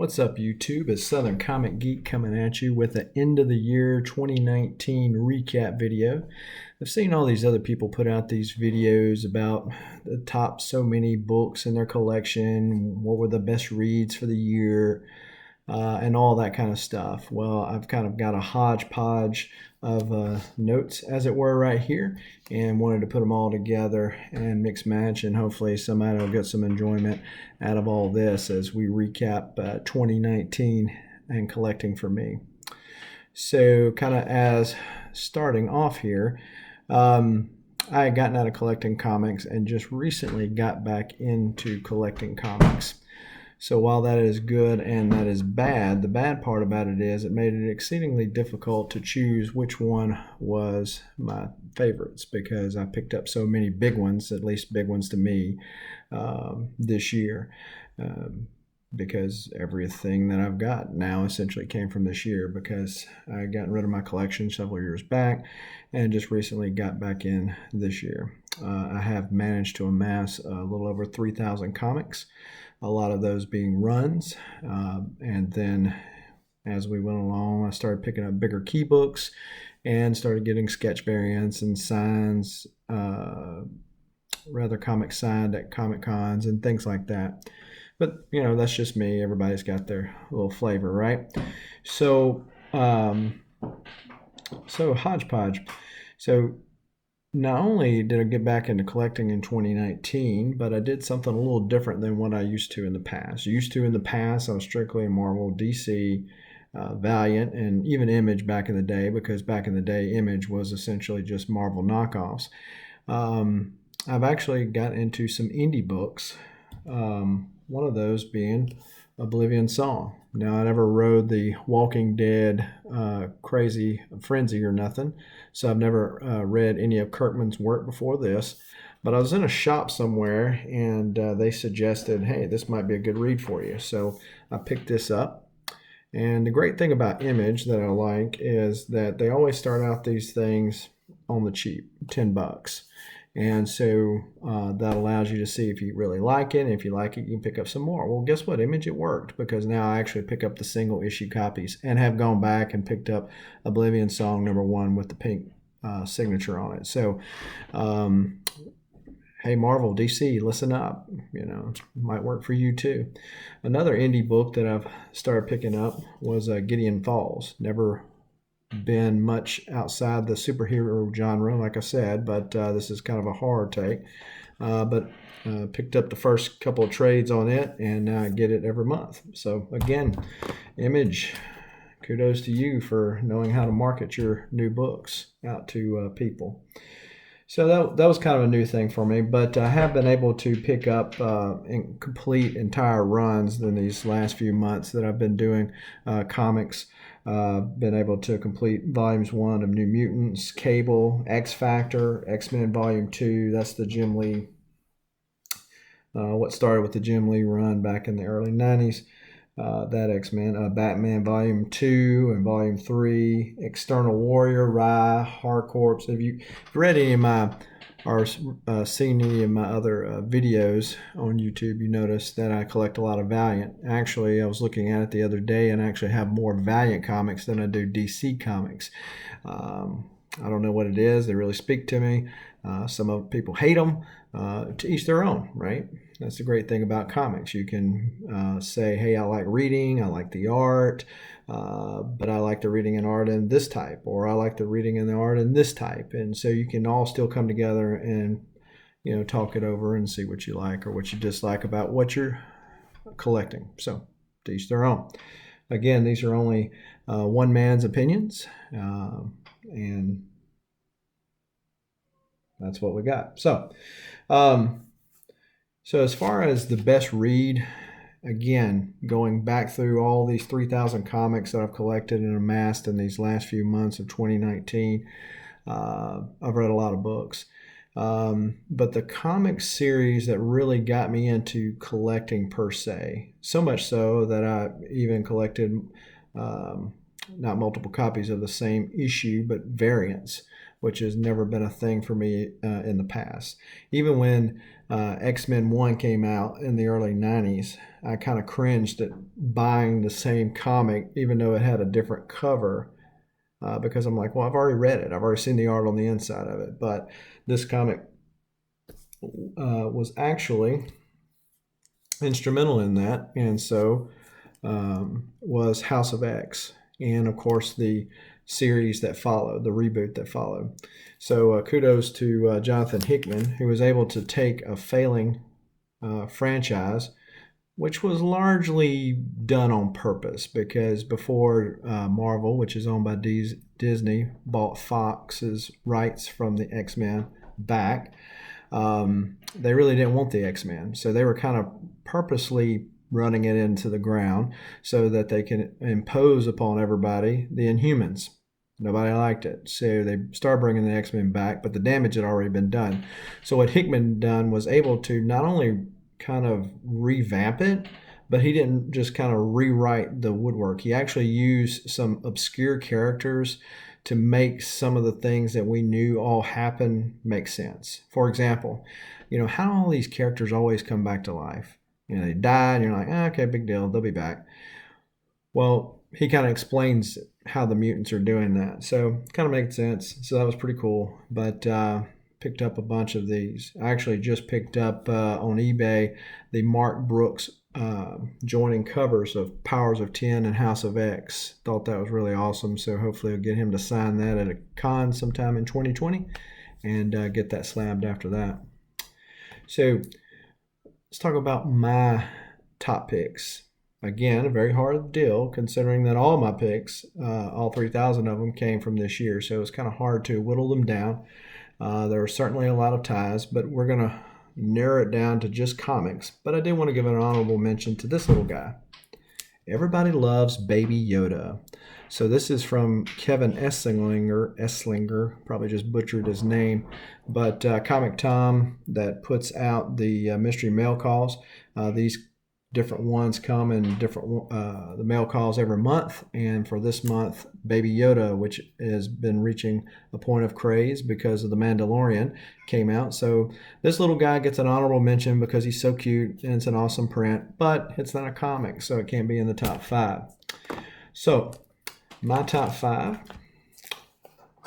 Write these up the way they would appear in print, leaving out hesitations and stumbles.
What's up, YouTube? It's Southern Comic Geek coming at you with the end of the year 2019 recap video. I've seen all these other people put out these videos about the top so many books in their collection, what were the best reads for the year, and all that kind of stuff. Well, I've kind of got a hodgepodge of notes, as it were, right here, and wanted to put them all together and mix match, and hopefully somebody will get some enjoyment out of all this as we recap 2019 and collecting for me. So kind of as starting off here, I had gotten out of collecting comics and just recently got back into collecting comics. So while that is good and that is bad, the bad part about it is it made it exceedingly difficult to choose which one was my favorites, because I picked up so many big ones, at least big ones to me, this year. Because everything that I've got now essentially came from this year, because I had gotten rid of my collection several years back and just recently got back in this year. I have managed to amass a little over 3,000 comics, a lot of those being runs, and then as we went along, I started picking up bigger key books and started getting sketch variants and signs, rather comics signed at Comic Cons and things like that. But, you know, that's just me. Everybody's got their little flavor, right? So, hodgepodge. So not only did I get back into collecting in 2019, but I did something a little different than what I used to in the past. I was strictly a Marvel, DC, Valiant, and even Image back in the day, because back in the day, Image was essentially just Marvel knockoffs. I've actually got into some indie books. One of those being Oblivion Song. Now, I never rode the Walking Dead crazy frenzy or nothing, so I've never read any of Kirkman's work before this. But I was in a shop somewhere, and they suggested, hey, this might be a good read for you. So I picked this up. And the great thing about Image that I like is that they always start out these things on the cheap, $10. And so that allows you to see if you really like it. And if you like it, you can pick up some more. Well, guess what? Image, it worked, because now I actually pick up the single issue copies and have gone back and picked up Oblivion Song #1 with the pink signature on it. So, hey, Marvel, DC, listen up. You know, it might work for you too. Another indie book that I've started picking up was Gideon Falls. Never been much outside the superhero genre, like I said, but this is kind of a horror take. But picked up the first couple of trades on it, and now I get it every month. So again, Image, kudos to you for knowing how to market your new books out to people. So that was kind of a new thing for me, but I have been able to pick up and complete entire runs in these last few months that I've been doing comics. Been able to complete volumes 1 of New Mutants, Cable, X Factor, X-Men Volume 2. That's the Jim Lee, what started with the Jim Lee run back in the early 90s. That X-Men, Batman Volume 2 and Volume 3, External Warrior, Rye, Harcorps. If you read any of my or seen any of my other videos on YouTube, you notice that I collect a lot of Valiant. Actually, I was looking at it the other day, and I actually have more Valiant comics than I do DC comics. I don't know what it is. They really speak to me. Some of people hate them. To each their own, right? That's the great thing about comics. You can say, hey, I like reading, I like the art, but I like the reading and art in this type, or I like the reading and the art in this type. And so you can all still come together and, you know, talk it over and see what you like or what you dislike about what you're collecting. So to each their own. Again, these are only one man's opinions, and that's what we got. So, so as far as the best read, again, going back through all these 3,000 comics that I've collected and amassed in these last few months of 2019, I've read a lot of books. But the comic series that really got me into collecting per se, so much so that I even collected not multiple copies of the same issue, but variants which has never been a thing for me in the past. Even when X-Men 1 came out in the early 90s, I kind of cringed at buying the same comic, even though it had a different cover, because I'm like, well, I've already read it. I've already seen the art on the inside of it. But this comic was actually instrumental in that, and so was House of X, and of course the series that followed, the reboot that followed. So kudos to Jonathan Hickman, who was able to take a failing franchise, which was largely done on purpose, because before Marvel, which is owned by Disney, bought Fox's rights from the X-Men back, they really didn't want the X-Men. So they were kind of purposely running it into the ground so that they can impose upon everybody the Inhumans. Nobody liked it. So they started bringing the X-Men back, but the damage had already been done. So what Hickman done was able to not only kind of revamp it, but he didn't just kind of rewrite the woodwork. He actually used some obscure characters to make some of the things that we knew all happen make sense. For example, how all these characters always come back to life. They die, and you're like, okay, big deal, they'll be back. Well, he kind of explains how the mutants are doing that. So kind of makes sense. So that was pretty cool. But picked up a bunch of these. I actually just picked up on eBay the Mark Brooks joining covers of Powers of 10 and House of X. Thought that was really awesome. So hopefully I'll get him to sign that at a con sometime in 2020 and get that slabbed after that. So let's talk about my top picks. Again, a very hard deal considering that all my picks, all 3,000 of them, came from this year. So it's kind of hard to whittle them down. There are certainly a lot of ties, but we're going to narrow it down to just comics. But I did want to give an honorable mention to this little guy. Everybody loves Baby Yoda. So this is from Kevin Esslinger, probably just butchered his name, but Comic Tom that puts out the mystery mail calls. These different ones come in different the mail calls every month, and for this month, Baby Yoda, which has been reaching a point of craze because of The Mandalorian, came out. So this little guy gets an honorable mention because he's so cute and it's an awesome print, but it's not a comic, so it can't be in the top 5. So my top 5,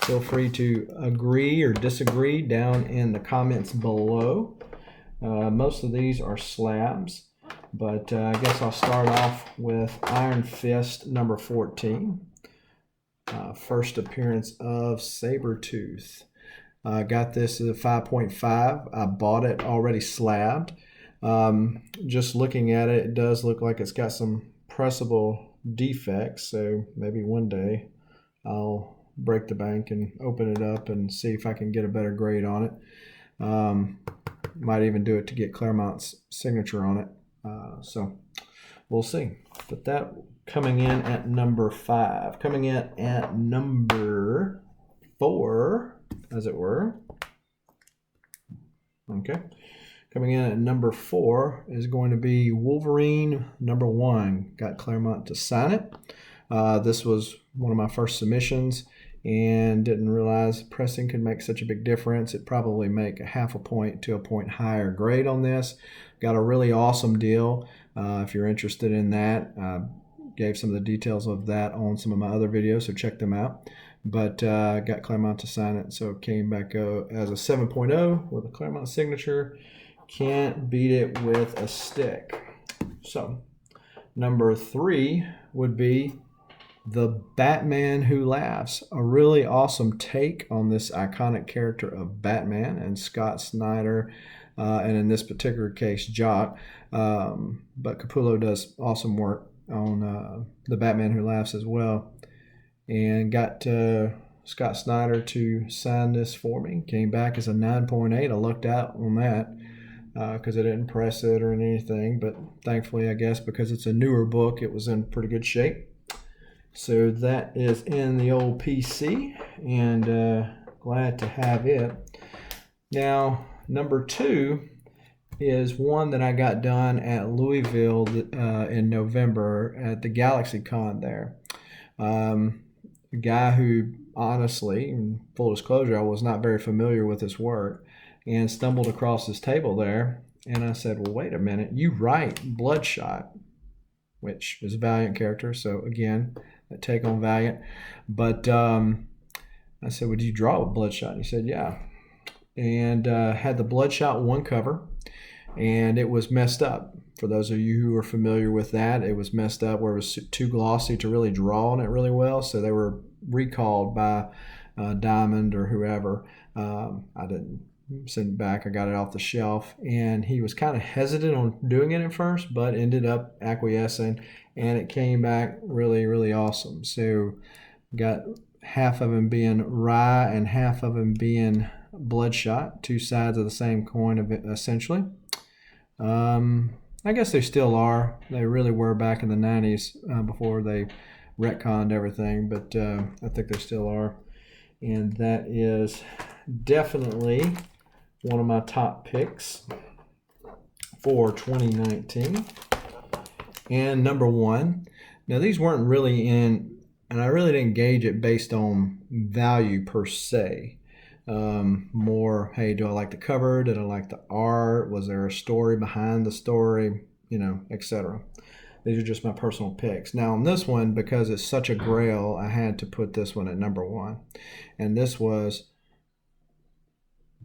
feel free to agree or disagree down in the comments below. Most of these are slabs. But I guess I'll start off with Iron Fist number 14. First appearance of Sabretooth. Got this at a 5.5. I bought it already slabbed. Just looking at it, it does look like it's got some pressable defects. So maybe one day I'll break the bank and open it up and see if I can get a better grade on it. Might even do it to get Claremont's signature on it. So we'll see. But that coming in at number 5. Coming in at number 4, as it were. Okay. Coming in at number 4 is going to be Wolverine number 1. Got Claremont to sign it. This was one of my first submissions and didn't realize pressing could make such a big difference. It'd probably make a half a point to a point higher grade on this. Got a really awesome deal. If you're interested in that, gave some of the details of that on some of my other videos, so check them out. But got Claremont to sign it, so it came back as a 7.0 with a Claremont signature. Can't beat it with a stick. So number 3 would be The Batman Who Laughs, a really awesome take on this iconic character of Batman and Scott Snyder, and in this particular case, Jock. But Capullo does awesome work on The Batman Who Laughs as well. And got Scott Snyder to sign this for me. Came back as a 9.8. I lucked out on that because I didn't press it or anything. But thankfully, I guess, because it's a newer book, it was in pretty good shape. So that is in the old PC, and glad to have it. Now, number 2 is one that I got done at Louisville in November at the GalaxyCon there. a guy who, honestly, in full disclosure, I was not very familiar with his work, and stumbled across his table there. And I said, well, wait a minute, you write Bloodshot, which is a Valiant character. So again, a take on Valiant. But I said, well, do you draw Bloodshot? And he said, yeah. And had the Bloodshot 1 cover, and it was messed up. For those of you who are familiar with that, it was messed up where it was too glossy to really draw on it really well. So they were recalled by Diamond or whoever. I didn't send it back. I got it off the shelf, and he was kind of hesitant on doing it at first, but ended up acquiescing, and it came back really, really awesome. So got half of him being Rye and half of him being Bloodshot, 2 sides of the same coin, essentially. I guess they still are. They really were back in the 90s before they retconned everything, but I think they still are. And that is definitely one of my top picks for 2019. And number 1. Now, these weren't really in, and I really didn't gauge it based on value per se. More, hey, do I like the cover? Did I like the art? Was there a story behind the story? Etc. These are just my personal picks. Now on this one, because it's such a grail, I had to put this one at number 1. And this was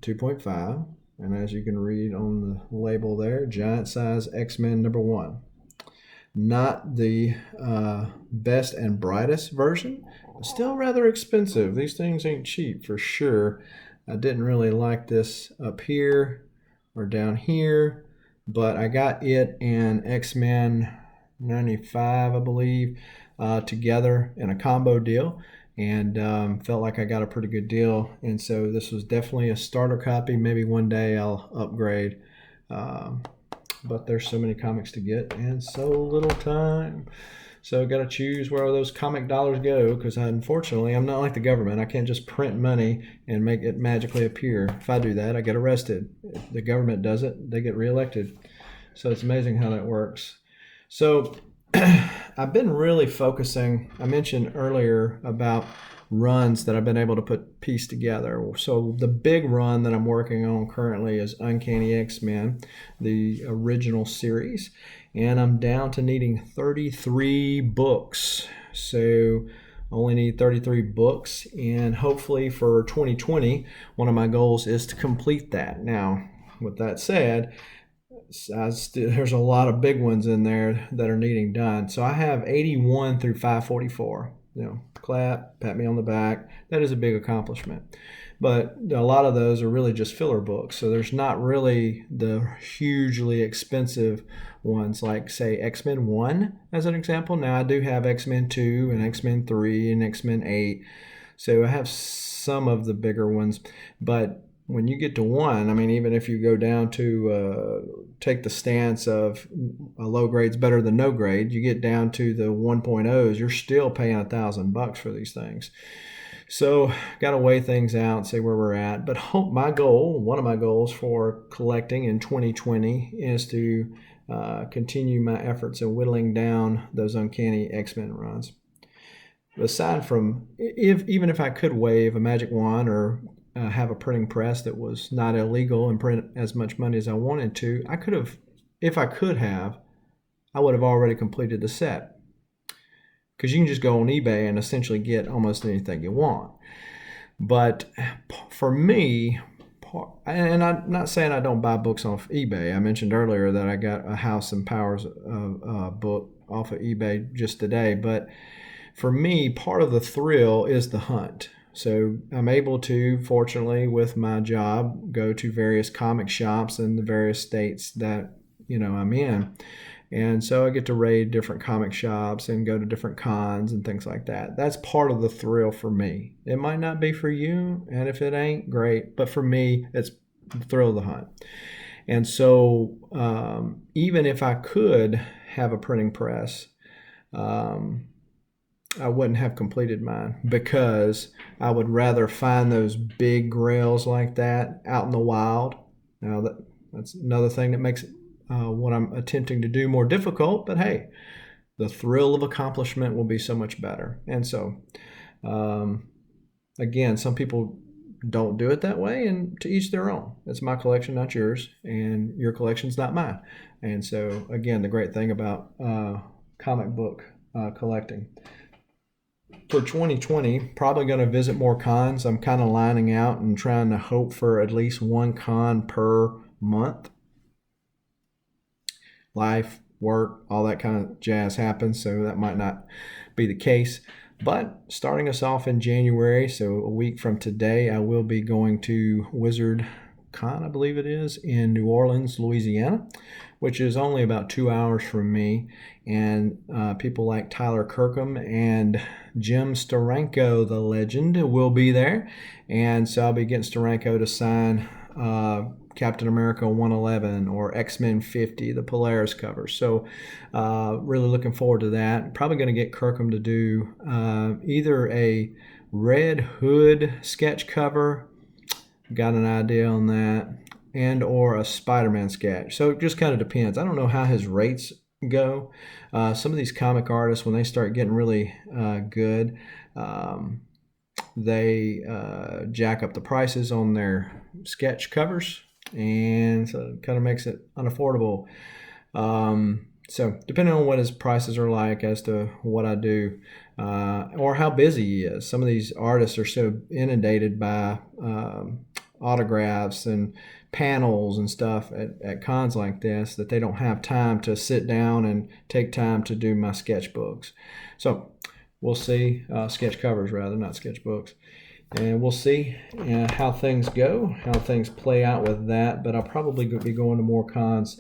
2.5. And as you can read on the label there, giant size X-Men number 1. Not the best and brightest version, but still rather expensive. These things ain't cheap for sure. I didn't really like this up here or down here, but I got it and X-Men 95, I believe, together in a combo deal, and felt like I got a pretty good deal. And so this was definitely a starter copy. Maybe one day I'll upgrade. But there's so many comics to get and so little time. So got to choose where those comic dollars go, because unfortunately I'm not like the government. I can't just print money and make it magically appear. If I do that, I get arrested. If the government does it, they get reelected. So it's amazing how that works. So I've been really focusing, I mentioned earlier about runs that I've been able to piece together. So the big run that I'm working on currently is Uncanny X-Men, the original series, and I'm down to needing 33 books. So I only need 33 books, and hopefully for 2020, one of my goals is to complete that. Now, with that said, there's a lot of big ones in there that are needing done. So I have 81 through 544. Clap, pat me on the back. That is a big accomplishment. But a lot of those are really just filler books. So there's not really the hugely expensive ones like, say, X-Men 1 as an example. Now, I do have X-Men 2 and X-Men 3 and X-Men 8. So I have some of the bigger ones. But when you get to 1, I mean, even if you go down to take the stance of a low grade's better than no grade, you get down to the 1.0s, you're still paying $1,000 for these things. So got to weigh things out, see where we're at. But one of my goals for collecting in 2020 is to continue my efforts in whittling down those Uncanny X-Men runs. Aside from, even if I could wave a magic wand or have a printing press that was not illegal and print as much money as I wanted to, I could have, if I could have, I would have already completed the set. Because you can just go on eBay and essentially get almost anything you want. But for me, and I'm not saying I don't buy books off eBay. I mentioned earlier that I got a House and Powers book off of eBay just today. But for me, part of the thrill is the hunt. So I'm able to, fortunately, with my job, go to various comic shops in the various states that I'm in. And so I get to raid different comic shops and go to different cons and things like that. That's part of the thrill for me. It might not be for you, and if it ain't, great. But for me, it's the thrill of the hunt. And so even if I could have a printing press, I wouldn't have completed mine, because I would rather find those big grails like that out in the wild. Now that's another thing that makes what I'm attempting to do more difficult, but hey, the thrill of accomplishment will be so much better. And so Again, some people don't do it that way, and to each their own. It's my collection, not yours, and your collection's not mine. And so, again, the great thing about comic book collecting. For 2020, probably going to visit more cons. I'm kind of lining out and trying to hope for at least one con per month. Life, work, all that kind of jazz happens, so that might not be the case. But starting us off in January, so a week from today, I will be going to Wizard Con, I believe it is, in New Orleans, Louisiana, which is only about 2 hours from me. And people like Tyler Kirkham and Jim Steranko, the legend, will be there. And so I'll be getting Steranko to sign Captain America 111 or X-Men 50, the Polaris cover. So really looking forward to that. Probably going to get Kirkham to do either a Red Hood sketch cover, got an idea on that, and or a Spider-Man sketch. So it just kind of depends. I don't know how his rates go. Some of these comic artists, when they start getting really good, they jack up the prices on their sketch covers, and so it kind of makes it unaffordable. So depending on what his prices are like as to what I do, or how busy he is. Some of these artists are so inundated by autographs and panels and stuff at cons like this that they don't have time to sit down and take time to do my sketchbooks. So we'll see, sketch covers rather, not sketchbooks. And we'll see how things go, how things play out with that. But I'll probably be going to more cons.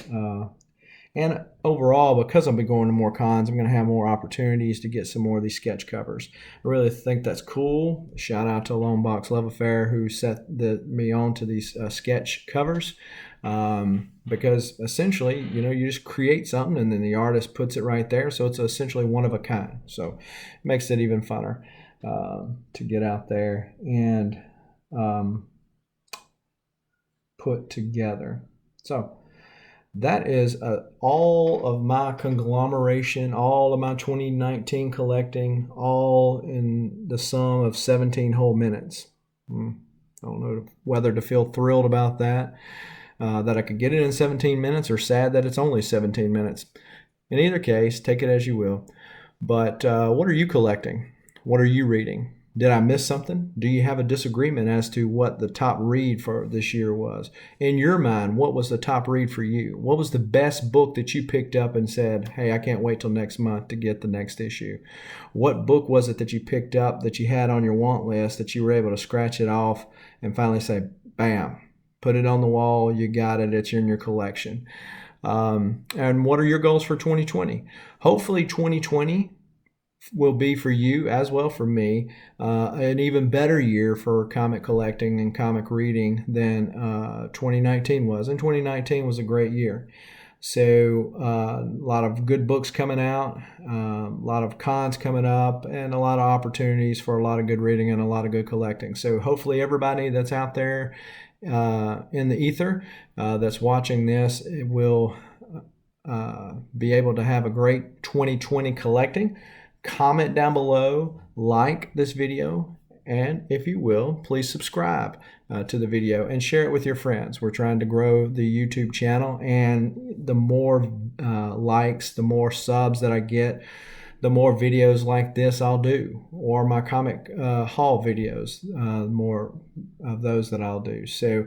And overall, because I'll be going to more cons, I'm going to have more opportunities to get some more of these sketch covers. I really think that's cool. Shout out to Lone Box Love Affair who set me on to these sketch covers. Because essentially, you just create something and then the artist puts it right there. So it's essentially one of a kind. So it makes it even funner to get out there and put together. So that is all of my conglomeration, all of my 2019 collecting, all in the sum of 17 whole minutes. I don't know whether to feel thrilled about that I could get it in 17 minutes, or sad that it's only 17 minutes. In either case, take it as you will. But what are you collecting? What are you reading? Did I miss something? Do you have a disagreement as to what the top read for this year was? In your mind, what was the top read for you? What was the best book that you picked up and said, hey, I can't wait till next month to get the next issue? What book was it that you picked up that you had on your want list that you were able to scratch it off and finally say, bam, put it on the wall, you got it, it's in your collection? And what are your goals for 2020? Hopefully 2020 will be for you as well for me an even better year for comic collecting and comic reading than 2019 was. And 2019 was a great year. So a lot of good books coming out, a lot of cons coming up, and a lot of opportunities for a lot of good reading and a lot of good collecting. So hopefully everybody that's out there in the ether that's watching this will be able to have a great 2020 collecting. Comment down below, like this video, and if you will, please subscribe to the video and share it with your friends. We're trying to grow the YouTube channel, and the more likes, the more subs that I get, the more videos like this I'll do, or my comic haul videos, more of those that I'll do. So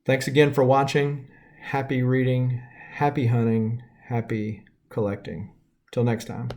thanks again for watching. Happy reading, happy hunting, happy collecting. Till next time.